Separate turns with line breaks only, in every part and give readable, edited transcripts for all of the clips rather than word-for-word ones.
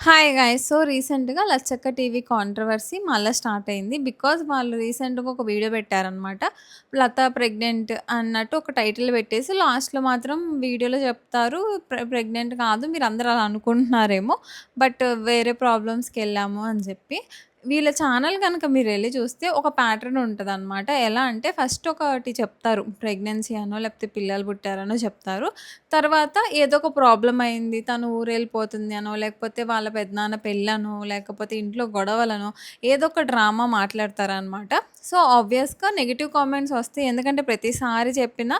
Hi guys. So రీసెంట్‌గా 'లచ్చక్క TV' controversy మళ్ళా start అయింది. బికాజ్ వాళ్ళు రీసెంట్‌గా ఒక వీడియో పెట్టారనమాట. 'లత ప్రెగ్నెంట్' అన్నట్టు ఒక టైటిల్ పెట్టేసి లాస్ట్‌లో మాత్రం వీడియోలో చెప్తారు ప్రెగ్నెంట్ కాదు, మీరందరూ అలా అనుకుంటున్నారేమో, బట్ వేరే ప్రాబ్లమ్స్‌కెళ్ళాము అని చెప్పి. వీళ్ళ ఛానల్ గనక మీరెళ్లి చూస్తే ఒక ప్యాటర్న్ ఉంటదనమాట. ఎలా అంటే ఫస్ట్ ఒకటి చెప్తారు. ప్రెగ్నెన్సీ అనో లేకపోతే పిల్లలు పుట్టారనో చెప్తారు. తర్వాత ఏదో ఒక ప్రాబ్లమ్ అయింది. తను ఊరెళ్ళిపోతుంది అనో, లేకపోతే వాళ్ళ పెదనాన్న పెళ్ళనో, లేకపోతే ఇంట్లో గొడవలనో ఏదో ఒక డ్రామా మాట్లాడతారనమాట. సో, ఆబ్వియస్‌గా నెగెటివ్ కామెంట్స్ వస్తాయి. ఎందుకంటే ప్రతిసారి చెప్పిన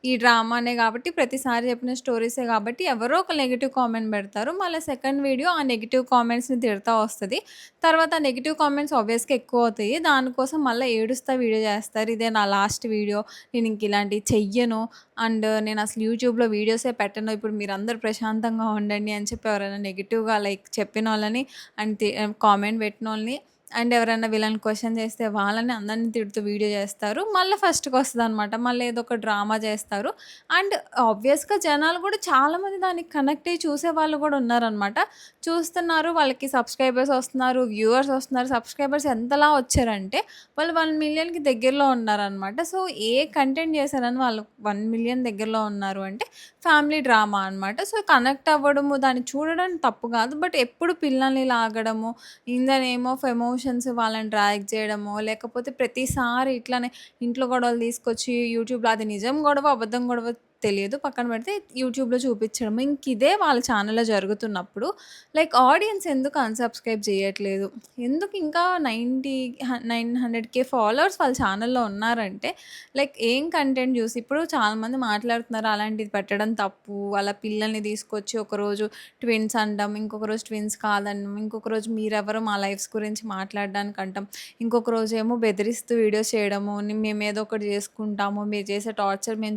ఈ డ్రామానే గాబట్టి, ప్రతిసారి చెప్పిన స్టోరీసే గాబట్టి ఎవరో ఒక నెగెటివ్ కామెంట్ బెడతారు. మళ్ళా సెకండ్ వీడియో ఆ నెగెటివ్ కామెంట్స్‌ని తిడతా వస్తది. తర్వాత ఆ నెగెటివ్ కామెంట్స్ ఆబ్వియస్‌గా ఎక్కువవుతాయి. దానికోసం మళ్ళా ఏడుస్తా వీడియో జేస్తారు. ఇదే నా లాస్ట్ వీడియో. నేనింక ఇలాంటివి చెయ్యను. అండ్ నేనసలు యూట్యూబ్‌లో వీడియోసే పెట్టను. ఇప్పుడు మీరందరూ ప్రశాంతంగా ఉండండి అని చెప్పి ఎవరైనా నెగెటివ్‌గా లైక్ చెప్పినోళ్ళని అండ్ కామెంట్ పెట్టినోళ్ళని అండ్ ఎవరైనా వీళ్ళని క్వెషన్ చేస్తే వాళ్ళని అందరిని తిడుతూ వీడియో చేస్తారు. మళ్ళా ఫస్ట్‌కొస్తదనమాట. మళ్ళీ ఏదో ఒక డ్రామా చేస్తారు. అండ్ ఆబ్వియస్‌గా జనాలు కూడా చాలామంది దానికి కనెక్ట్ అయ్యి చూసేవాళ్ళు కూడా ఉన్నారనమాట. చూస్తున్నారు. వాళ్ళకి సబ్‌స్క్రైబర్స్ వస్తున్నారు. వ్యూవర్స్ వస్తున్నారు. సబ్‌స్క్రైబర్స్ ఎంతలా వచ్చారంటే వాళ్ళు 1,000,000కి దగ్గరలో ఉన్నారనమాట. సో, ఏ కంటెంట్ చేశారని వాళ్ళు 1,000,000 దగ్గరలో ఉన్నారు అంటే ఫ్యామిలీ డ్రామా అనమాట. సో, కనెక్ట్ అవ్వడము, దాన్ని చూడడం తప్పు కాదు. బట్ ఎప్పుడు పిల్లల్ని లాగడము, in the name of emotions వాళ్ళని డ్రాగ్ చేయడమో, లేకపోతే ప్రతిసారి ఇట్లనే ఇంట్లో గొడవలు తీసుకొచ్చి యూట్యూబ్‌లో అది నిజం గొడవ, అబద్ధం గొడవ తెలియదు. పక్కన పెడితే యూట్యూబ్‌లో చూపిచ్చడం. ఇంకిదే వాళ్ళ ఛానెల్‌లో జరుగుతున్నప్పుడు లైక్ ఆడియన్స్ ఎందుకు అన్‌సబ్‌స్క్రైబ్ చేయట్లేదు? ఎందుకు ఇంకా 900,000 ఫాలోవర్స్ వాళ్ళ ఛానెల్‌లో ఉన్నారంటే లైక్ ఏం కంటెంట్ జూసి ఇప్పుడు చాలామంది మాట్లాడుతున్నారు అలాంటిది పెట్టడం తప్పు. వాళ్ళ పిల్లల్ని తీసుకొచ్చి ఒకరోజు ట్విన్స్ అనడం, ఇంకొక రోజు ట్విన్స్ కాదనడం, ఇంకొక రోజు మీరెవరు మా లైఫ్స్ గురించి మాట్లాడడానికి అంటాం. ఇంకొక రోజేమో బెదిరిస్తూ వీడియోస్ చేయడము, మేమేదో ఒకటి జేసుకుంటాము, మీరు చేసే టార్చర్ మేము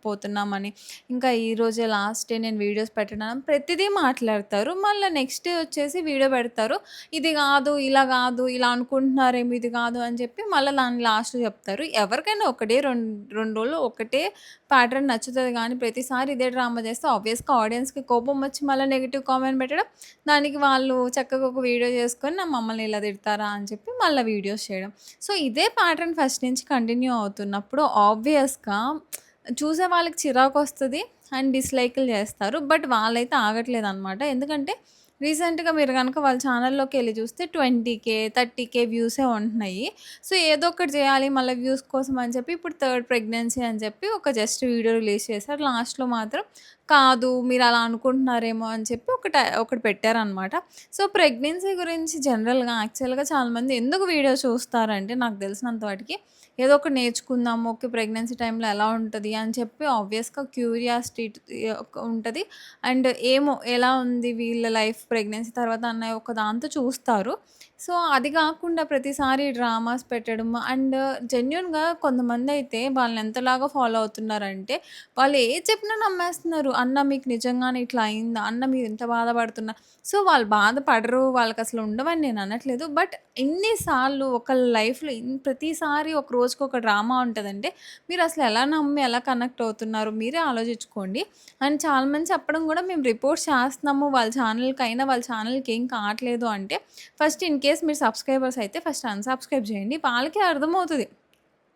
పోతున్నామని, ఇంకా ఈరోజే లాస్ట్ డే నేను వీడియోస్ పెట్టడం ప్రతిదీ మాట్లాడతారు. మళ్ళా నెక్స్ట్ డే వచ్చేసి వీడియో పెడతారు. ఇది గాదు, ఇలా గాదు, ఇలా అనుకుంటున్నారేమో, ఇది గాదు అని చెప్పి మళ్ళా దాన్ని లాస్ట్‌లో చెప్తారు. ఎవరికైనా ఒకటే 2 రోజులు ఒకటే ప్యాటర్న్ నచ్చుతది గానీ, ప్రతిసారి ఇదే డ్రామా చేస్తే ఆబ్వియస్‌గా ఆడియన్స్‌కి కోపం వచ్చి మళ్ళా నెగెటివ్ కామెంట్ పెట్టడం. దానికి వాళ్ళు చక్కగా ఒక వీడియో చేసుకొని మమ్మల్ని ఇలా తిడతారా అని చెప్పి మళ్ళా వీడియోస్ చేయడం. సో, ఇదే ప్యాటర్న్ ఫస్ట్ నుంచి కంటిన్యూ అవుతున్నప్పుడు ఆబ్వియస్‌గా చూసే వాళ్ళకి చిరాకొస్తది అండ్ డిస్‌లైకులు చేస్తారు. బట్ వాళ్ళైతే ఆగట్లేదనమాట. ఎందుకంటే రీసెంట్‌గా మీరు గనక వాళ్ళ ఛానల్‌లోకెళ్ళి చూస్తే 20,000, 30,000 వ్యూసే ఉంటున్నాయి. సో, ఏదో ఒకటి చేయాలి మళ్ళీ వ్యూస్ కోసం అని చెప్పి ఇప్పుడు థర్డ్ ప్రెగ్నెన్సీ అని చెప్పి ఒక జస్ట్ వీడియో రిలీజ్ చేశారు. లాస్ట్‌లో మాత్రం కాదు, మీరలా అనుకుంటున్నారేమో అని చెప్పి ఒకటి పెట్టారనమాట. సో, ప్రెగ్నెన్సీ గురించి జనరల్‌గా యాక్చువల్‌గా చాలామంది ఎందుకు వీడియో చూస్తారంటే నాకు తెలిసినంత వాటికి ఏదో ఒకటి నేర్చుకుందాము. ఓకే. ప్రెగ్నెన్సీ టైంలో ఎలా ఉంటది అని చెప్పి ఆబ్వియస్‌గా క్యూరియాసిటీ ఉంటది. అండ్ ఏమో ఎలా ఉంది వీళ్ళ లైఫ్ ప్రెగ్నెన్సీ తర్వాత అన్న ఒక దాంతో చూస్తారు. సో, అది గాకుండా ప్రతిసారి డ్రామాస్ పెట్టడం అండ్ జెన్యూన్‌గా కొంతమందైతే వాళ్ళని ఎంతలాగా ఫాలో అవుతున్నారంటే, వాళ్ళు ఏది చెప్పినా నమ్మేస్తున్నారు. "అన్న మీకు నిజంగానే ఇట్లా అయిందా? అన్న మీరు ఇంత బాధపడుతున్నా" సో, వాళ్ళు బాధపడరు. వాళ్ళకసలు ఉండవని నేను అనట్లేదు. బట్ ఇన్ని సార్లు ఒకళ్ళ లైఫ్‌లో ప్రతిసారి ఒక రోజుకొక డ్రామా ఉంటదంటే, మీరసలు ఎలా నమ్మి, ఎలా కనెక్ట్ అవుతున్నారు మీరే ఆలోచించుకోండి. అండ్ చాలామంది చెప్పడం గూడా మేము రిపోర్ట్స్ చేస్తున్నాము వాళ్ళ ఛానల్‌కైనా వాళ్ళ ఛానల్‌కి ఏం కావట్లేదు అంటే, ఫస్ట్ ఇన్ కేస్ మీరు సబ్‌స్క్రైబర్స్ అయితే ఫస్ట్ అన్‌సబ్‌స్క్రైబ్ చేయండి. వాళ్ళకే అర్థమవుతది.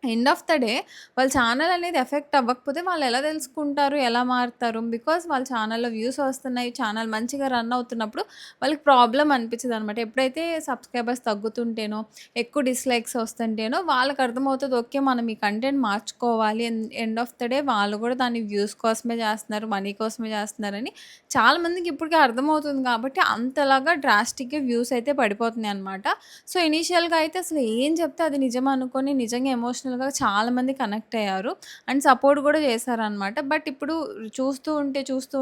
ఎండ్ ఆఫ్ ద డే వాళ్ళ ఛానల్ అనేది ఎఫెక్ట్ అవ్వకపోతే వాళ్ళు ఎలా తెలుసుకుంటారు? ఎలా మారుతారు? బికాజ్ వాళ్ళ ఛానల్‌లో వ్యూస్ వస్తున్నాయి. ఛానల్ మంచిగా రన్ అవుతున్నప్పుడు వాళ్ళకి ప్రాబ్లమ్ అనిపించదనమాట. ఎప్పుడైతే సబ్‌స్క్రైబర్స్ తగ్గుతుంటేనో, ఎక్కువ డిస్‌లైక్స్ వస్తుంటేనో వాళ్ళకి అర్థమవుతది. ఓకే. మనం ఈ కంటెంట్ మార్చుకోవాలి. ఎండ్ ఆఫ్ ద డే వాళ్ళు కూడా దాన్ని వ్యూస్ కోసమే చేస్తున్నారు, మనీ కోసమే చేస్తున్నారని చాలామందికి ఇప్పటికే అర్థమవుతుంది కాబట్టి అంతలాగా డ్రాస్టిక్‌గా వ్యూస్ అయితే పడిపోతున్నాయన్నమాట. సో, ఇనీషియల్‌గా అయితే అసలు ఏం చెప్తే అది నిజం అనుకోని నిజంగా ఎమోషనల్‌గా చాలామంది కనెక్ట్ అయ్యారు. అండ్ సపోర్ట్ గూడా చేశారనమాట. బట్ ఇప్పుడు చూస్తూ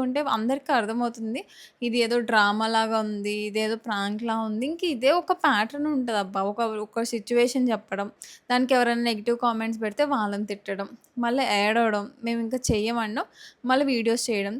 ఉంటే అందరికి అర్థమవుతుంది. ఇది ఏదో డ్రామాలాగా ఉంది. ఇదేదో ప్రాంక్‌లా ఉంది. ఇంక ఇదే ఒక ప్యాటర్న్ ఉంటదబ్బా! ఒక సిట్యుయేషన్ చెప్పడం. దానికి ఎవరైనా నెగెటివ్ కామెంట్స్ పెడితే వాళ్ళని తిట్టడం. మళ్ళీ ఏడవడం, మేమింక చెయ్యమనడం, మళ్ళీ వీడియోస్ చేయడం.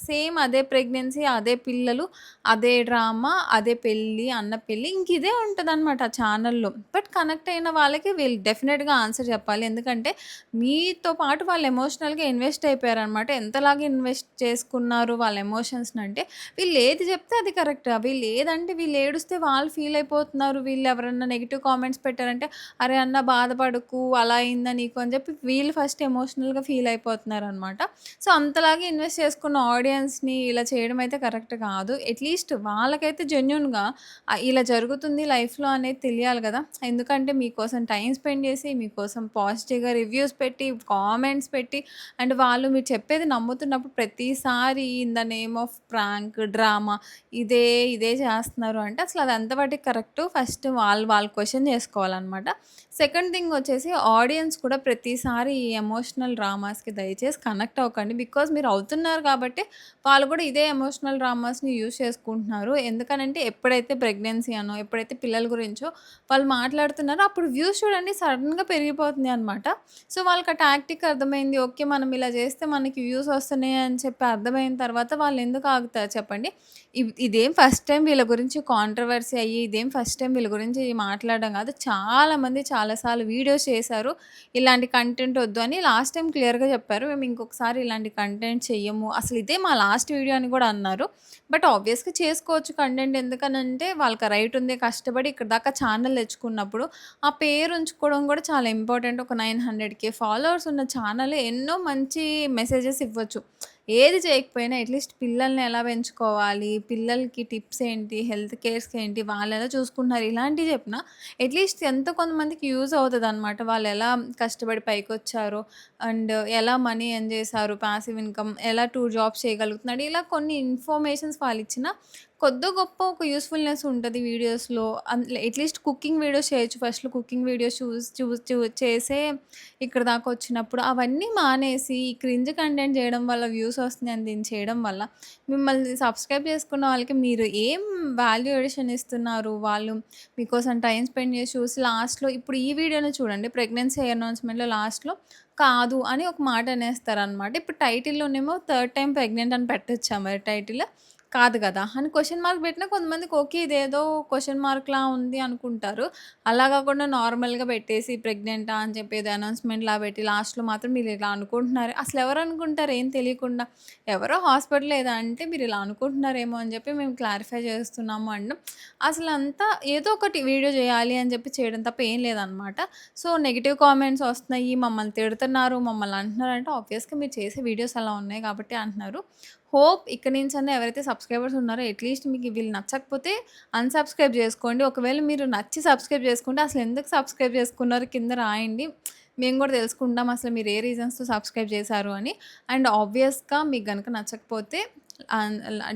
సేమ్ అదే ప్రెగ్నెన్సీ, అదే పిల్లలు, అదే డ్రామా, అదే పెళ్లి, అన్న పెళ్లి ఇంకిదే ఉంటదనమాట ఆ ఛానల్‌లో. బట్ కనెక్ట్ అయిన వాళ్ళకి వీళ్ళు డెఫినిట్‌గా ఆన్సర్ చెప్పాలి. ఎందుకంటే మీతో పాటు వాళ్ళు ఎమోషనల్‌గా ఇన్వెస్ట్ అయిపోయారనమాట. ఎంతలాగా ఇన్వెస్ట్ చేసుకున్నారు వాళ్ళ ఎమోషన్స్‌నంటే వీళ్ళేది చెప్తే అది కరెక్ట్. వీళ్ళేదంటే వీళ్ళేడుస్తే వాళ్ళు ఫీల్ అయిపోతున్నారు. వీళ్ళెవరన్నా నెగెటివ్ కామెంట్స్ పెట్టారంటే, "అరే అన్న బాధపడకు, అలా అయిందా నీకు" అని చెప్పి వీళ్ళు ఫస్ట్ ఎమోషనల్‌గా ఫీల్ అయిపోతున్నారనమాట. సో, అంతలాగా ఇన్వెస్ట్ చేసుకున్న ఆడియన్స్‌ని ఇలా చేయడం అయితే కరెక్ట్ కాదు. అట్‌లీస్ట్ వాళ్ళకైతే జెన్యూన్‌గా ఇలా జరుగుతుంది లైఫ్‌లో అనేది తెలియాలి గదా! ఎందుకంటే మీకోసం టైమ్ స్పెండ్ చేసి, మీకోసం పాజిటివ్‌గా రివ్యూస్ పెట్టి, కామెంట్స్ పెట్టి అండ్ వాళ్ళు మీరు చెప్పేది నమ్ముతున్నప్పుడు ప్రతిసారి in the name of prank, drama ఇదే చేస్తున్నారు అంటే అసలు అది ఎంతమటికి కరెక్టు ఫస్ట్ వాళ్ళు క్వెషన్ చేసుకోవాలనమాట. సెకండ్ థింగ్ వచ్చేసి ఆడియన్స్ కూడా ప్రతిసారి ఈ ఎమోషనల్ డ్రామాస్‌కి దయచేసి కనెక్ట్ అవ్వకండి. బికాజ్ మీరు అవుతున్నారు కాబట్టి వాళ్ళు కూడా ఇదే ఎమోషనల్ డ్రామాస్‌ని యూజ్ చేసుకుంటున్నారు. ఎందుకనంటే ఎప్పుడైతే ప్రెగ్నెన్సీ అనో, ఎప్పుడైతే పిల్లల గురించో వాళ్ళు మాట్లాడుతున్నారో అప్పుడు వ్యూస్ చూడండి సడెన్‌గా పెరిగిపోతున్నాయి అనమాట. సో, వాళ్ళకి ఆ టాక్టిక్ అర్థమైంది. ఓకే. మనం ఇలా చేస్తే మనకి వ్యూస్ వస్తున్నాయి అని చెప్పి అర్థమైన తర్వాత వాళ్ళెందుకు ఆగుతారు చెప్పండి? ఇదేం ఫస్ట్ టైమ్ వీళ్ళ గురించి కాంట్రోవర్సీ అయ్యి, ఇదేం ఫస్ట్ టైమ్ వీళ్ళ గురించి మాట్లాడడం కాదు. చాలామంది చాలా సార్లు వీడియోస్ చేశారు. ఇలాంటి కంటెంట్ వద్దు అని లాస్ట్ టైమ్ క్లియర్‌గా చెప్పారు. మేము ఇంకొకసారి ఇలాంటి కంటెంట్ చెయ్యము. అసలు ఇదే మా లాస్ట్ వీడియో అని కూడా అన్నారు. బట్ ఆబ్వియస్‌గా చేసుకోవచ్చు కంటెంట్ ఎందుకనంటే వాళ్ళకి రైట్ ఉంది. కష్టపడి ఇక్కడి దాకా ఛానల్ తెచ్చుకున్నప్పుడు ఆ పేరు ఉంచుకోవడం కూడా చాలా ఇంపార్టెంట్. ఒక 900,000 ఫాలోవర్స్ ఉన్న ఛానల్ ఎన్నో మంచి మెసేజెస్ ఇవ్వచ్చు. ఏది చేయకపోయినా అట్‌లీస్ట్ పిల్లల్ని ఎలా పెంచుకోవాలి, పిల్లలకి టిప్స్ ఏంటి, హెల్త్ కేర్స్ ఏంటి, వాళ్ళెలా చూసుకుంటున్నారు ఇలాంటివి చెప్పినా అట్‌లీస్ట్ ఎంతో కొంతమందికి యూజ్ అవుతదనమాట. వాళ్ళెలా కష్టపడి పైకొచ్చారో అండ్ ఎలా మనీ ఎర్న్ చేశారు, పాసివ్ ఇన్‌కమ్ ఎలా 2 జాబ్స్ చేయగలుగుతున్నాడు. ఇలా కొన్ని ఇన్ఫర్మేషన్స్ వాళ్ళిచ్చినా కొద్దో గొప్పో ఒక యూజ్‌ఫుల్‌నెస్ ఉంటది వీడియోస్‌లో. అట్‌లీస్ట్ కుకింగ్ వీడియోస్ చేయొచ్చు. ఫస్ట్‌లో కుకింగ్ వీడియోస్ చూసి చేసే ఇక్కడి దాకా వచ్చినప్పుడు అవన్నీ మానేసి ఈ క్రింజ్ కంటెంట్ చేయడం వల్ల వ్యూస్ వస్తున్నాయని దీన్ని చేయడం వల్ల మిమ్మల్ని సబ్స్క్రైబ్ చేసుకున్న వాళ్ళకి మీరు ఏం వాల్యూ అడిషన్ ఇస్తున్నారు? వాళ్ళు మీకోసం టైమ్ స్పెండ్ చేసి చూసి లాస్ట్‌లో ఇప్పుడు ఈ వీడియోని చూడండి ప్రెగ్నెన్సీ అనౌన్స్‌మెంట్‌లో లాస్ట్‌లో కాదు అని ఒక మాట అనేస్తారనమాట. ఇప్పుడు టైటిల్‌లోనేమో థర్డ్ టైమ్ ప్రెగ్నెంట్ అని పెట్టొచ్చా మరి టైటిల్? కాదు గదా! అని క్వెషన్ మార్క్ పెట్టినా కొంతమందికి ఓకే. ఇదేదో క్వెషన్ మార్క్‌లా ఉంది అనుకుంటారు. అలా గాకుండా నార్మల్‌గా పెట్టేసి ప్రెగ్నెంటా అని చెప్పి ఏదో అనౌన్స్‌మెంట్‌లా పెట్టి లాస్ట్‌లో మాత్రం మీరిలా అనుకుంటున్నారు. అసలెవరు అనుకుంటారు ఏం తెలియకుండా? ఎవరో హాస్పిటల్‌లో ఏదో అంటే మీరిలా అనుకుంటున్నారేమో అని చెప్పి మేము క్లారిఫై చేస్తున్నాము అనడం. అసలంతా ఏదో ఒకటి వీడియో చేయాలి అని చెప్పి చేయడం తప్ప ఏం లేదనమాట. సో, నెగెటివ్ కామెంట్స్ వస్తున్నాయి, మమ్మల్ని తిడుతున్నారు, మమ్మల్ని అంటున్నారంటే ఆబ్వియస్‌గా మీరు చేసే వీడియోస్ అలా ఉన్నాయి కాబట్టి అంటున్నారు. హోప్ ఇక్కడి నుంచన్నా ఎవరైతే సబ్స్క్రైబర్స్ ఉన్నారో అట్‌లీస్ట్ మీకు వీళ్ళు నచ్చకపోతే అన్‌సబ్స్క్రైబ్ జేసుకోండి. ఒకవేళ మీరు నచ్చి సబ్స్క్రైబ్ చేసుకుంటే అసలెందుకు సబ్స్క్రైబ్ చేసుకున్నారో కింద రాయండి. మేము గూడా తెలుసుకుంటాం అసలు మీరు ఏ రీజన్స్‌తో సబ్స్క్రైబ్ చేశారు అని. అండ్ ఆబ్వియస్‌గా మీకు గనక నచ్చకపోతే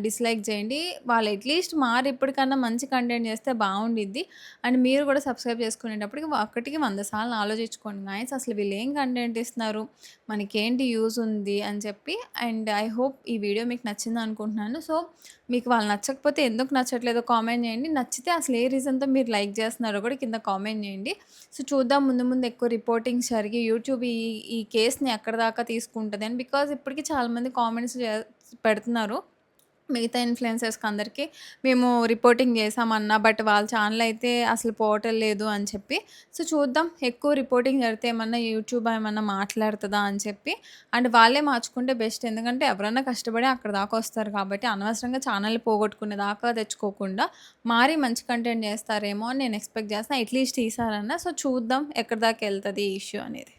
డిస్‌లైక్ చేయండి. వాళ్ళు అట్‌లీస్ట్ మారి ఇప్పటికన్నా మంచి కంటెంట్ చేస్తే బావుండిద్ది. అండ్ మీరు కూడా సబ్స్క్రైబ్ చేసుకునేటప్పటికి ఒకటికి 100 సార్లు ఆలోచించుకోండి గైస్ అసలు వీళ్ళేం కంటెంట్ ఇస్తున్నారు? మనకేంటి యూజ్ ఉంది అని చెప్పి. అండ్ ఐ హోప్ ఈ వీడియో మీకు నచ్చిందనుకుంటున్నాను. సో, మీకు వాళ్ళు నచ్చకపోతే ఎందుకు నచ్చట్లేదో కామెంట్ చేయండి. నచ్చితే అసలు ఏ రీజన్‌తో మీరు లైక్ చేస్తున్నారో కూడా కింద కామెంట్ చేయండి. సో, చూద్దాం ముందు ముందు ఎక్కువ రిపోర్టింగ్స్ జరిగి యూట్యూబ్ ఈ కేస్‌ని ఎక్కడిదాకా తీసుకుంటదని. బికాజ్ ఇప్పటికి చాలామంది కామెంట్స్ పెడుతున్నారు. మిగతా ఇన్‌ఫ్లుయెన్సర్స్‌కి అందరికి మేము రిపోర్టింగ్ చేశామన్నా, బట్ వాళ్ళ ఛానెల్ అయితే అసలు పోవటం లేదు అని చెప్పి. సో, చూద్దాం ఎక్కువ రిపోర్టింగ్ జరిగితే ఏమన్నా యూట్యూబ్ ఏమన్నా మాట్లాడుతదా అని చెప్పి. అండ్ వాళ్ళే మార్చుకుంటే బెస్ట్. ఎందుకంటే ఎవరన్నా కష్టపడి అక్కడి దాకా వస్తారు కాబట్టి అనవసరంగా ఛానెల్ పోగొట్టుకునే దాకా తెచ్చుకోకుండా మారి మంచి కంటెంట్ చేస్తారేమో అని నేను ఎక్స్‌పెక్ట్ చేస్తున్నా. అట్‌లీస్ట్ ఈసారన్నా. సో, చూద్దాం ఎక్కడి దాకా ఎళ్తది ఈ ఇష్యూ అనేది.